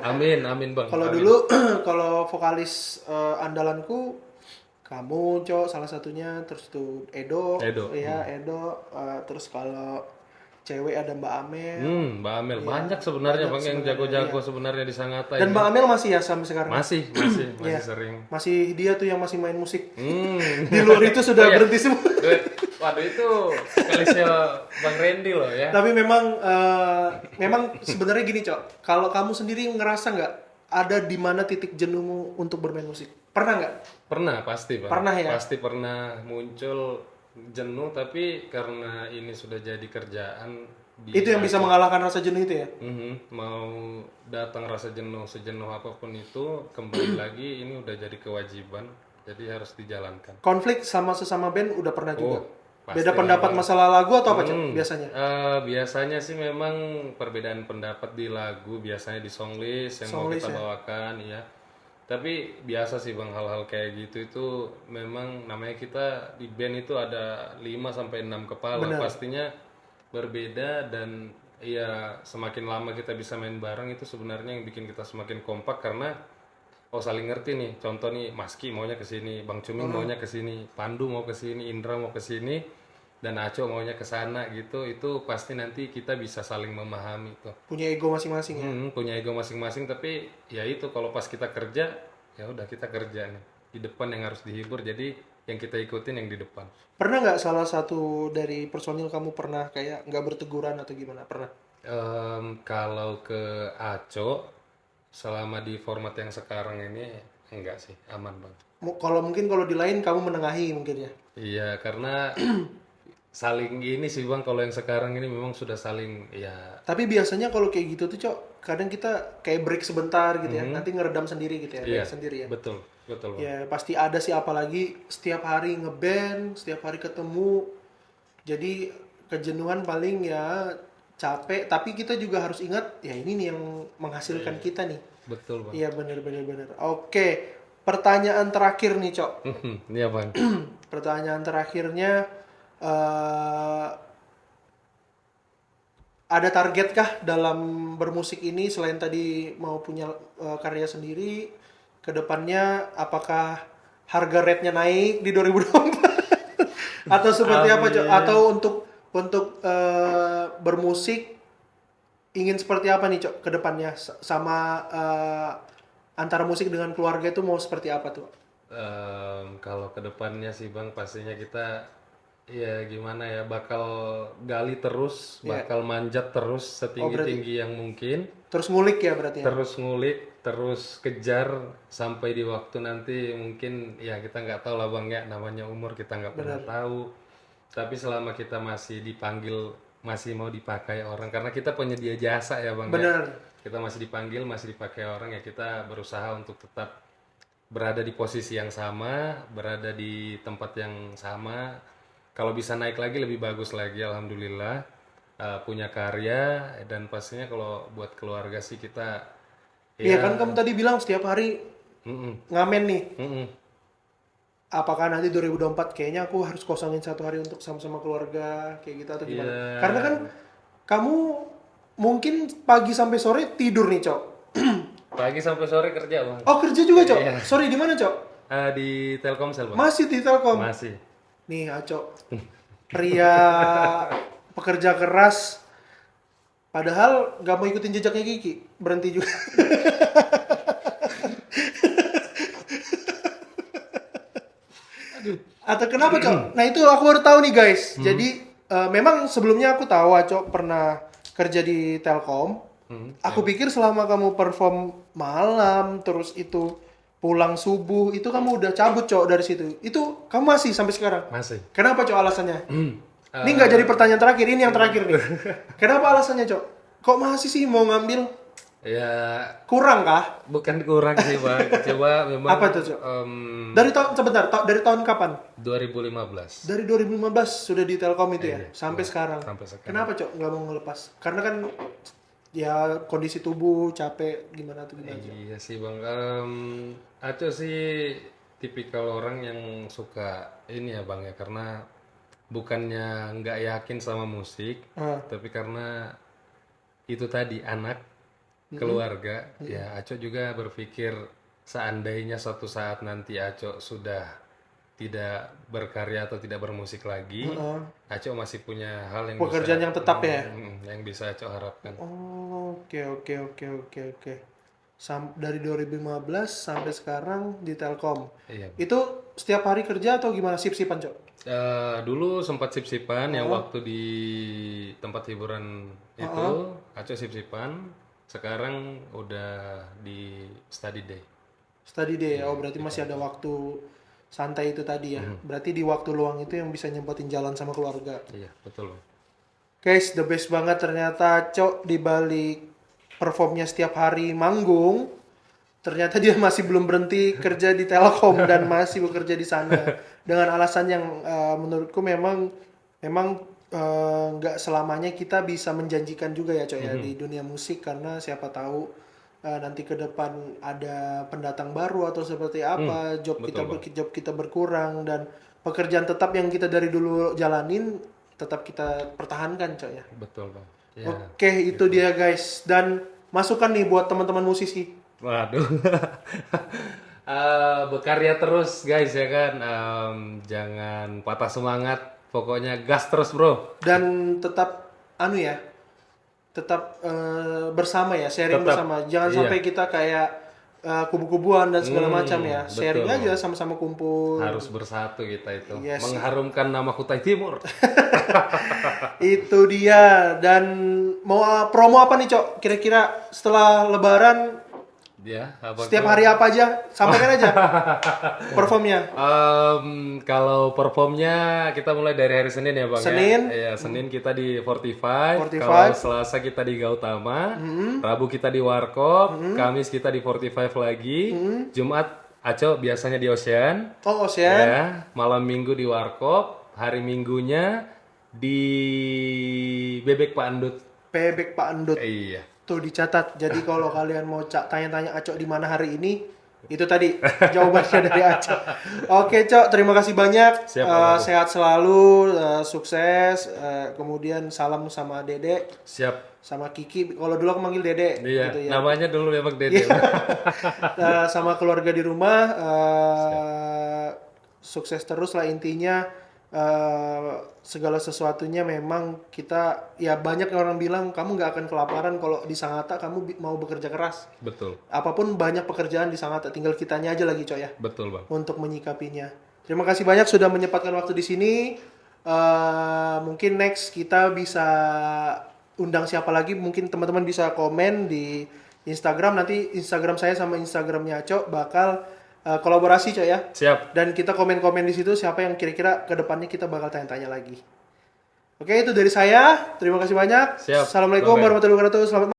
Amin, amin, Bang. Kalau Amin. dulu kalau vokalis andalanku kamu, Cok, salah satunya, terus tuh Edo, Edo. ya Edo, terus kalau cewek ada Mbak Amel, Mbak Amel banyak sebenarnya banyak Bang yang sebenarnya, jago-jago sebenarnya di Sangatta dan ini. Mbak Amel masih ya sampai sekarang, Masih Iya. sering. masih dia tuh yang masih main musik. Hmm. Di luar itu sudah Oh, iya. berhenti semua. Waduh itu kalisnya Bang Randy loh ya. Tapi memang sebenarnya gini, Cok, kalau kamu sendiri ngerasa nggak ada di mana titik jenuhmu untuk bermain musik? Pernah nggak? Pernah pasti Bang. Pernah ya? Pasti pernah muncul jenuh tapi karena ini sudah jadi kerjaan Itu yang bisa mengalahkan rasa jenuh itu ya? mau datang rasa jenuh sejenuh apapun itu kembali lagi ini udah jadi kewajiban jadi harus dijalankan. Konflik sama sesama band udah pernah juga? Pasti Beda pendapat masalah lagu atau apa, Cok, biasanya? biasanya sih memang perbedaan pendapat di lagu biasanya di songlist yang mau kita bawakan ya. Tapi biasa sih Bang hal-hal kayak gitu itu memang namanya kita di band itu ada 5 sampai 6 kepala pastinya berbeda dan ya semakin lama kita bisa main bareng itu sebenarnya yang bikin kita semakin kompak karena saling ngerti nih. Contoh nih Maski maunya ke sini, Bang Cuming maunya ke sini, Pandu mau ke sini, Indra mau ke sini dan Aco maunya ke sana gitu. Itu pasti nanti kita bisa saling memahami tuh. Punya ego masing-masing ya? Punya ego masing-masing tapi ya itu kalau pas kita kerja ya udah kita kerja nih. Di depan yang harus dihibur jadi yang kita ikutin yang di depan. Pernah nggak salah satu dari personil kamu pernah kayak nggak berteguran atau gimana? Pernah? Kalau ke Aco selama di format yang sekarang ini enggak sih, aman Bang. Kalau mungkin kalau di lain kamu menengahi mungkin ya? Iya, karena saling ini sih Bang, kalau yang sekarang ini memang sudah saling ya. Tapi biasanya kalau kayak gitu tuh, Cok, kadang kita kayak break sebentar gitu ya, nanti ngeredam sendiri gitu ya, Iya, relax sendiri ya. betul Bang. Ya pasti ada sih, apalagi setiap hari ngeband, setiap hari ketemu. Jadi kejenuhan paling ya capek, tapi kita juga harus ingat ya ini nih yang menghasilkan kita nih. Betul Bang. Iya bener. Oke, pertanyaan terakhir nih, Cok. Iya Bang. Pertanyaan terakhirnya, ada targetkah dalam bermusik ini selain tadi mau punya karya sendiri? Kedepannya apakah harga rate-nya naik di 2024? Atau seperti apa, Cok? Atau untuk bermusik ingin seperti apa nih, Cok, kedepannya? Sama antara musik dengan keluarga itu mau seperti apa tuh? Kalau kedepannya sih Bang pastinya kita ya gimana ya bakal gali terus, bakal manjat terus setinggi-tinggi yang mungkin. Terus ngulik ya berarti ya? Terus ngulik, terus kejar sampai di waktu nanti mungkin ya kita nggak tahu lah Bang ya namanya umur kita nggak pernah tahu. Tapi selama kita masih dipanggil, masih mau dipakai orang karena kita penyedia jasa ya Bang ya. Kita masih dipanggil, masih dipakai orang ya kita berusaha untuk tetap berada di posisi yang sama, berada di tempat yang sama. Kalau bisa naik lagi lebih bagus lagi alhamdulillah. Punya karya dan pastinya kalau buat keluarga sih kita Iya kan kamu tadi bilang setiap hari ngamen nih. apakah nanti 2024 kayaknya aku harus kosongin satu hari untuk sama-sama keluarga kayak gitu atau gimana? Iya. Karena kan kamu mungkin pagi sampai sore tidur nih, Cok. Pagi sampai sore kerja bang. Oh, kerja juga, Cok? Iya. Sorry, di mana, Cok? Di Telkomsel bang. Masih di Telkom. Masih. Nih, Cok. Pria pekerja keras padahal gak mau ikutin jejaknya Kiki. Berhenti juga. Atau kenapa, Cok? Nah, itu aku baru tahu nih, guys. Jadi memang sebelumnya aku tahu Cok pernah kerja di Telkom. Aku pikir selama kamu perform malam terus itu pulang subuh itu kamu udah cabut, Cok, dari situ. Itu kamu masih sampai sekarang? Masih. Kenapa, Cok, alasannya? Ini nggak jadi pertanyaan terakhir, ini yang terakhir nih. Kenapa alasannya, Cok? Kok masih sih mau ngambil? Ya Kurang kah? bukan kurang sih bang. Coba memang. Apa tuh, Cok? Dari tahun sebentar, dari tahun kapan? 2015. Dari 2015 sudah di Telkom itu ya, Iya, sampai sekarang. sampai sekarang. Kenapa, Cok, nggak mau ngelepas? Karena kan ya kondisi tubuh capek gimana tuh gimana? Cok? Iya sih bang. Aco sih tipikal orang yang suka ini ya bang ya, karena bukannya nggak yakin sama musik, tapi karena itu tadi anak, keluarga, ya Aco juga berpikir seandainya suatu saat nanti Aco sudah tidak berkarya atau tidak bermusik lagi, Aco masih punya hal yang Pekerjaan bisa, yang tetap ya? yang bisa Aco harapkan. Oh, oke. Dari 2015 sampai sekarang di Telkom. Iya. Itu setiap hari kerja atau gimana? Sip-sipan, Cok? Dulu sempat sip-sipan yang waktu di tempat hiburan itu, Aco sip-sipan. Sekarang udah di study day. Study day. Oh, berarti masih ada waktu santai itu tadi ya. Berarti di waktu luang itu yang bisa nyempetin jalan sama keluarga. Iya, betul. Guys, the best banget ternyata Cok di balik performnya setiap hari manggung. Ternyata dia masih belum berhenti kerja di Telkom dan masih bekerja di sana dengan alasan yang menurutku memang nggak selamanya kita bisa menjanjikan juga ya, Cok, ya di dunia musik, karena siapa tahu nanti ke depan ada pendatang baru atau seperti apa, job kita berkurang dan pekerjaan tetap yang kita dari dulu jalanin tetap kita pertahankan, Cok, ya. Betul, Bang. Ya, Oke, itu dia, guys. Dan masukan nih buat teman-teman musisi. waduh. Berkarya terus, guys, ya kan. Jangan patah semangat. Pokoknya gas terus, bro. Dan tetap tetap bersama ya, sharing Tetap, bersama. Jangan iya. sampai kita kayak kubu-kubuan dan segala macam ya. betul. Sharing aja sama-sama kumpul. Harus bersatu kita itu. Yes. Mengharumkan nama Kutai Timur. Itu dia. Dan mau promo apa nih, Cok? Kira-kira setelah Lebaran Ya, apa setiap hari apa aja? Sampaikan aja performnya. Kalau performnya kita mulai dari hari Senin ya, Bang. Senin. Ya, Senin kita di 45. 45. Kalau Selasa kita di Gautama, Rabu kita di Warkop, Kamis kita di 45 lagi, Jumat Aco biasanya di Ocean. Oh, Ocean. Ya, malam Minggu di Warkop, hari Minggunya di Bebek Pak Andut. Bebek Pak Endut. Iya. Tuh dicatat. Jadi kalau kalian mau tanya-tanya Acok di mana hari ini, itu tadi jawabannya dari Acok. Oke, Cok, terima kasih banyak. Siap, Bang. Sehat selalu, sukses. Kemudian salam sama Dede, Siap. sama Kiki. Kalau dulu aku manggil Dede, Iya, gitu ya. namanya dulu memang Dede. Sama keluarga di rumah, sukses terus lah intinya. Segala sesuatunya memang kita, ya banyak orang bilang kamu nggak akan kelaparan kalau di Sangatta kamu mau bekerja keras. Betul. Apapun banyak pekerjaan di Sangatta, tinggal kitanya aja lagi, Cok, ya, Betul, Bang. untuk menyikapinya. Terima kasih banyak sudah menyempatkan waktu di sini. Mungkin next kita bisa undang siapa lagi, mungkin teman-teman bisa komen di Instagram, nanti Instagram saya sama Instagramnya Cok bakal kolaborasi, Cok, ya. Siap. Dan kita komen-komen di situ siapa yang kira-kira ke depannya kita bakal tanya-tanya lagi. Oke, itu dari saya. Terima kasih banyak. Siap. Assalamualaikum Bang Ben. warahmatullahi wabarakatuh. Selamat